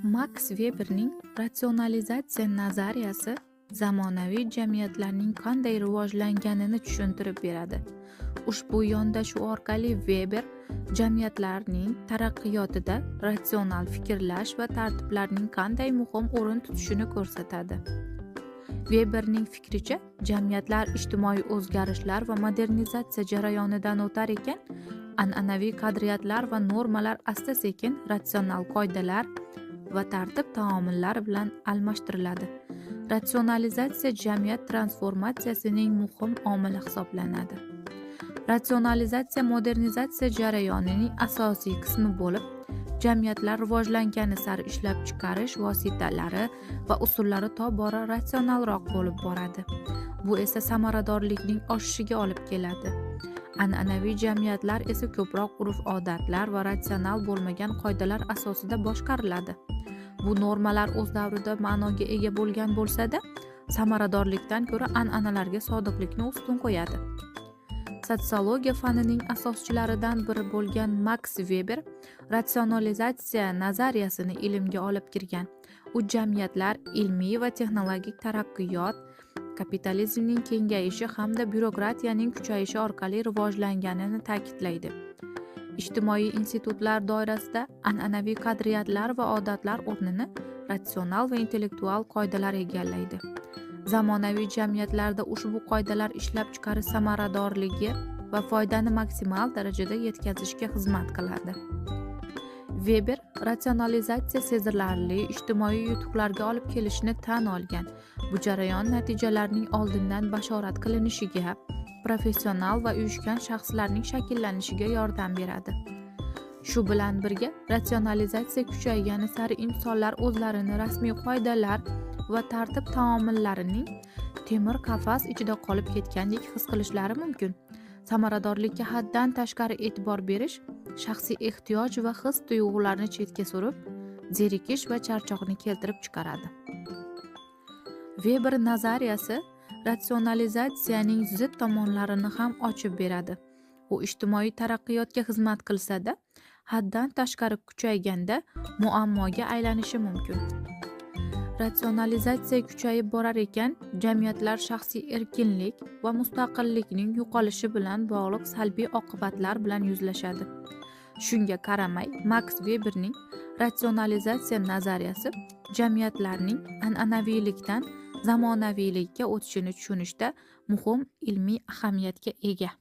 Max Weberning ratsionalizatsiya nazariyasi zamonaviy jamiyatlarning qanday rivojlanganini tushuntirib beradi. Ushbu yondashuv orqali Weber jamiyatlarning taraqqiyotida ratsional fikrlash va tartiblarning qanday muhim o'rin tutishini ko'rsatadi. Weberning fikricha, jamiyatlar ijtimoiy o'zgarishlar va modernizatsiya jarayonidan o'tar ekan, an'anaviy qadriyatlar va normalar asta-sekin ratsional qoidalar va tartib taomillar bilan almashtiriladi. Ratsionalizatsiya jamiyat transformatsiyasining muhim omili hisoblanadi. Ratsionalizatsiya modernizatsiya jarayonining asosiy qismi bo'lib, jamiyatlar rivojlangani sari ishlab chiqarish vositalari va usullari tobora ratsionalroq bo'lib boradi. Bu esa samaradorlikning oshishiga olib keladi. An'anaviy jamiyatlar esa ko'proq urf-odatlar va ratsional bo'lmagan qoidalar asosida boshqariladi. Bu normalar o'z davrida ma'noga ega bo'lgan bo'lsa-da, samaradorlikdan ko'ra an'analarga sodiqlikni ustun qo'yadi. Sotsiologiya fanining asoschilaridan biri bo'lgan Max Weber ratsionalizatsiya nazariyasini ilmga olib kirgan. U jamiyatlar ilmiy va texnologik taraqqiyot, kapitalizmning kengayishi hamda byurokratiyaning kuchayishi orqali rivojlanganini ta'kidlaydi. Ijtimoiy institutlar doirasida an'anaviy qadriyatlar va odatlar o'rnini ratsional va intellektual qoidalar egallaydi. Zamonaviy jamiyatlarda ushbu qoidalar ishlab chiqarish samaradorligi va foydani maksimal darajada yetkazishga xizmat qiladi. Weber ratsionalizatsiya sezilarli ijtimoiy yutuqlarga olib kelishini tan olgan. Bu jarayon natijalarning oldindan bashorat qilinishiga, professional va uyushgan shaxslarning shakllanishiga yordam beradi. Shu bilan birga, ratsionalizatsiya kuchaygani sari insonlar o'zlarini rasmiy qoidalar va tartib taomillarining temir qafas ichida qolib ketgandek his qilishlari mumkin. Samaradorlikka haddan tashqari e'tibor berish, shaxsiy ehtiyoj va his-tuyg'ularni chetga surib, zerikish va charchoqni keltirib chiqaradi. Weber nazariyasi ratsionalizatsiyaning zid tomonlarini ham ochib beradi. U ijtimoiy taraqqiyotga xizmat qilsa-da, haddan tashqari kuchayganda muammoga aylanishi mumkin. Ratsionalizatsiya kuchayib borar ekan, jamiyatlar shaxsiy erkinlik va mustaqillikning yo'qolishi bilan bog'liq salbiy oqibatlar bilan yuzlashadi. Shunga qaramay, Max Weberning ratsionalizatsiya nazariyasi jamiyatlarning an'anaviylikdan zamonaviylikka o'tishini tushunishda muhim ilmiy ahamiyatga ega.